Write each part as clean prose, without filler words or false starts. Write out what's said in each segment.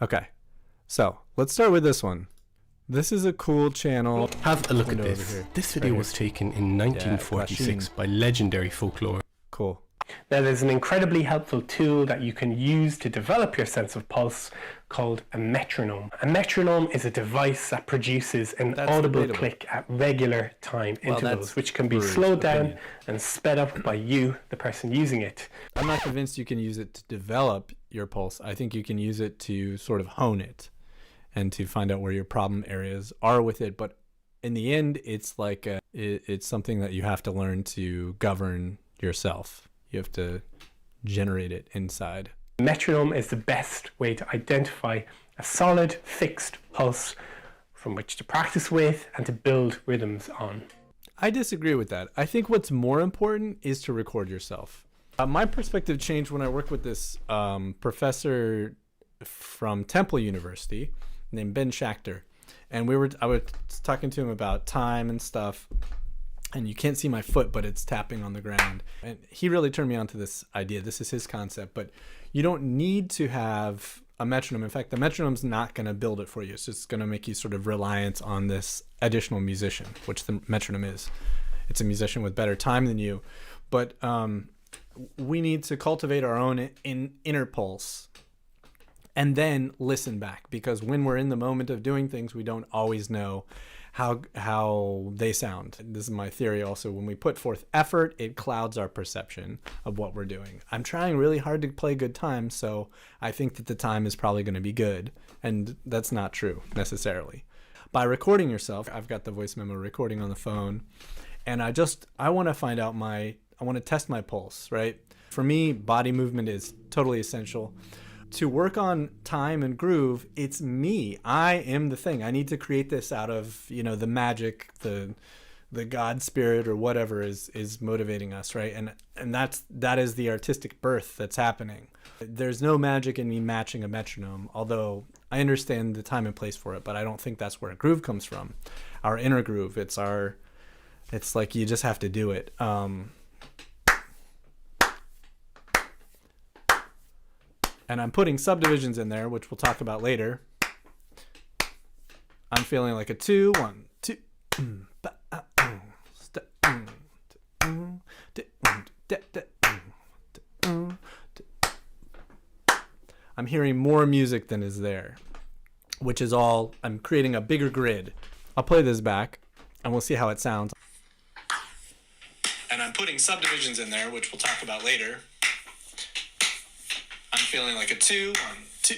Okay, so let's start with this one. This is a cool channel. Have a look at Window over this. here. This video was taken in 1946 by legendary folklore. Cool. Now there's an incredibly helpful tool that you can use to develop your sense of pulse called a metronome. A metronome is a device that produces an audible debatable. click at regular time intervals, that's which can be Brewer's slowed down opinion. and sped up by you, the person using it. I'm not convinced you can use it to develop your pulse. I think you can use it to sort of hone it and to find out where your problem areas are with it. But in the end, it's like it's something that you have to learn to govern yourself. You have to generate it inside. Metronome is the best way to identify a solid, fixed pulse from which to practice with and to build rhythms on. I disagree with that. I think what's more important is to record yourself. My perspective changed when I worked with this professor from Temple University named Ben Schachter. And I was talking to him about time and stuff. And you can't see my foot, but it's tapping on the ground. And he really turned me on to this idea. This is his concept, but you don't need to have a metronome. In fact, the metronome's not going to build it for you. It's just going to make you sort of reliant on this additional musician, which the metronome is. It's a musician with better time than you. But we need to cultivate our own inner pulse and then listen back, because when we're in the moment of doing things, we don't always know how they sound. This is my theory also. When we put forth effort, it clouds our perception of what we're doing. I'm trying really hard to play good time, so I think that the time is probably going to be good, and that's not true necessarily. By recording yourself, I've got the voice memo recording on the phone, and I want to find out I want to test my pulse, right? For me, body movement is totally essential. To work on time and groove, it's me. I am the thing. I need to create this out of, the magic, the God spirit or whatever is motivating us, right? And that is the artistic birth that's happening. There's no magic in me matching a metronome, although I understand the time and place for it, but I don't think that's where a groove comes from. Our inner groove, it's like you just have to do it. And I'm putting subdivisions in there, which we'll talk about later. I'm feeling like a 2, 1, 2. I'm hearing more music than is there, which is all, I'm creating a bigger grid. I'll play this back and we'll see how it sounds. And I'm putting subdivisions in there, which we'll talk about later. I'm feeling like a 2, 1, 2.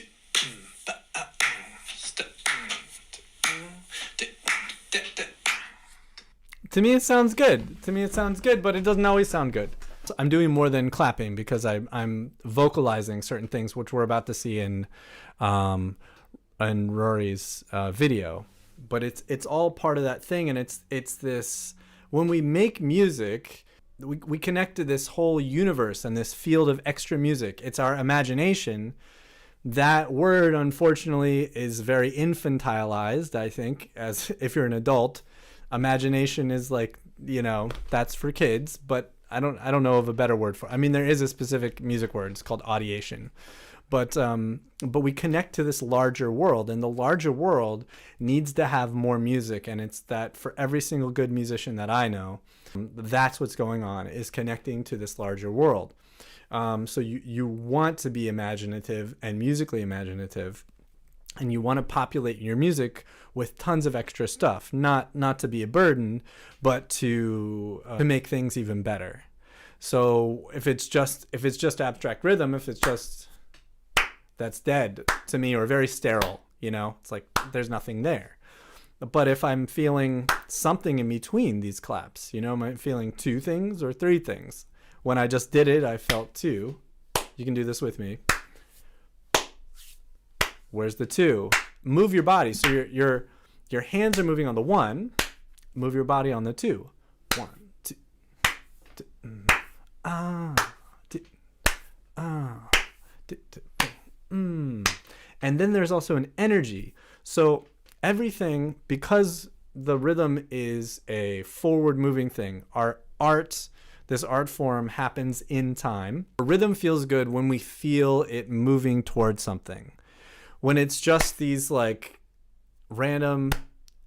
To me, it sounds good. But it doesn't always sound good. So I'm doing more than clapping because I'm vocalizing certain things, which we're about to see in Rory's video. But it's all part of that thing, and it's this, when we make music, we connect to this whole universe and this field of extra music. It's our imagination. That word, unfortunately, is very infantilized, I think, as if you're an adult. Imagination is like, that's for kids, but I don't know of a better word for it. I mean, there is a specific music word. It's called audiation. But we connect to this larger world, and the larger world needs to have more music. And it's that for every single good musician that I know, that's what's going on, is connecting to this larger world. So you want to be imaginative and musically imaginative, and you want to populate your music with tons of extra stuff, not to be a burden, but to make things even better. So if it's just abstract rhythm, that's dead to me, or very sterile, it's like there's nothing there. But if I'm feeling something in between these claps, am I feeling 2 things or 3 things? When I just did it, I felt 2. You can do this with me. Where's the 2? Move your body. So your hands are moving on the 1. Move your body on the 2. 1, 2. And then there's also an energy. So everything, because the rhythm is a forward moving thing, this art form happens in time. Rhythm feels good when we feel it moving towards something. when it's just these like random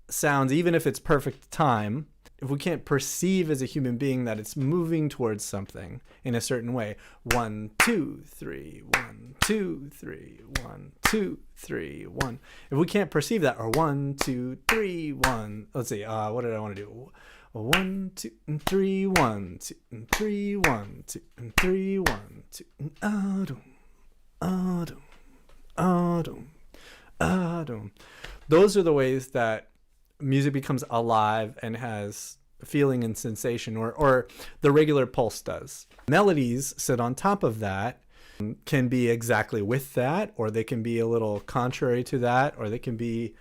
sounds, even if it's perfect time, if we can't perceive as a human being that it's moving towards something in a certain way, 1 2 3 1 2 3 1 2 3 1, if we can't perceive that, or 1 2 3 1, let's see, what did I want to do? 1 2 3 1 2 3 1 2 3 1 2 adum adum adum adum. Those are the ways that music becomes alive and has feeling and sensation, or the regular pulse does. Melodies sit on top of that, can be exactly with that, or they can be a little contrary to that, or they can be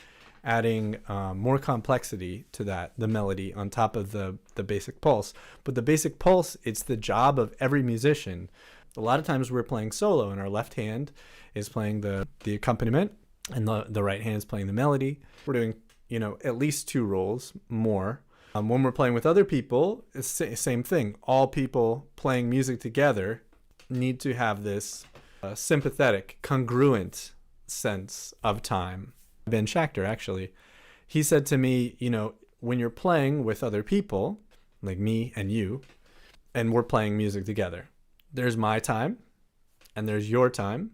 adding more complexity to that, the melody on top of the basic pulse. But the basic pulse, it's the job of every musician. A lot of times we're playing solo and our left hand is playing the accompaniment and the right hand is playing the melody. We're doing, at least 2 roles more. When we're playing with other people, it's the same thing. All people playing music together need to have this sympathetic, congruent sense of time. Ben Schachter, actually, he said to me, when you're playing with other people, like me and you, and we're playing music together, there's my time, and there's your time,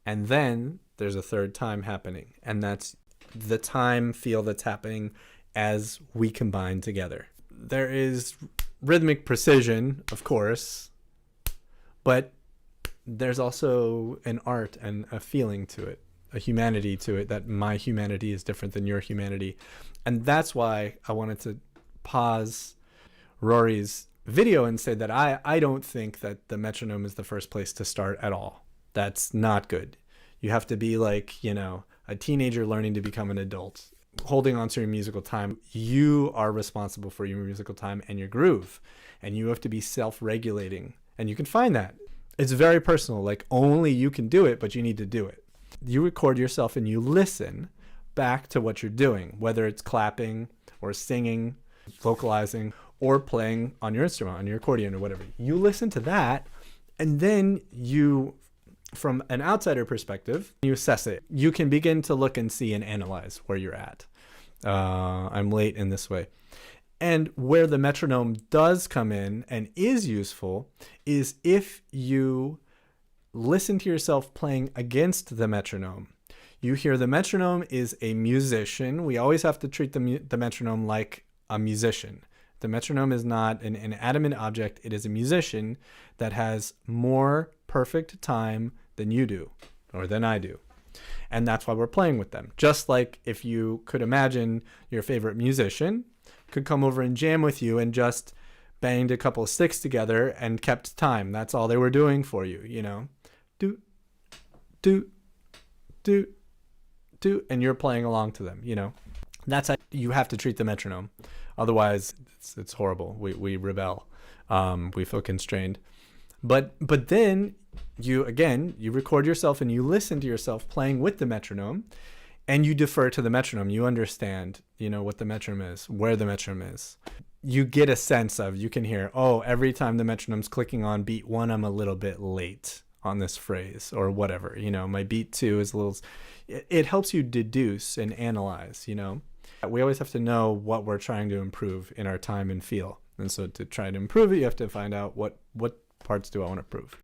and then there's a third time happening, and that's the time feel that's happening as we combine together. There is rhythmic precision, of course, but there's also an art and a feeling to it, a humanity to it, that my humanity is different than your humanity. And that's why I wanted to pause Rory's video and say that I don't think that the metronome is the first place to start at all. That's not good. You have to be like, a teenager learning to become an adult, holding on to your musical time. You are responsible for your musical time and your groove, and you have to be self-regulating, and you can find that. It's very personal, like only you can do it, but you need to do it. You record yourself and you listen back to what you're doing, whether it's clapping or singing, vocalizing, or playing on your instrument, on your accordion or whatever. You listen to that, and then you, from an outsider perspective, you assess it. You can begin to look and see and analyze where you're at. I'm late in this way. And where the metronome does come in and is useful is if you listen to yourself playing against the metronome. You hear the metronome is a musician. We always have to treat the metronome like a musician. The metronome is not an inanimate object. It is a musician that has more perfect time than you do, or than I do. And that's why we're playing with them. Just like if you could imagine your favorite musician could come over and jam with you and just banged a couple of sticks together and kept time. That's all they were doing for you, Do, do, do, do, and you're playing along to them, That's how you have to treat the metronome. Otherwise, it's horrible. We rebel. We feel constrained. But then you record yourself and you listen to yourself playing with the metronome, and you defer to the metronome. You understand, what the metronome is, where the metronome is. You get a sense of, you can hear, every time the metronome's clicking on beat 1, I'm a little bit late on this phrase or whatever. My beat 2 is a little. It helps you deduce and analyze. We always have to know what we're trying to improve in our time and feel. And so to try to improve it, you have to find out what parts do I want to improve.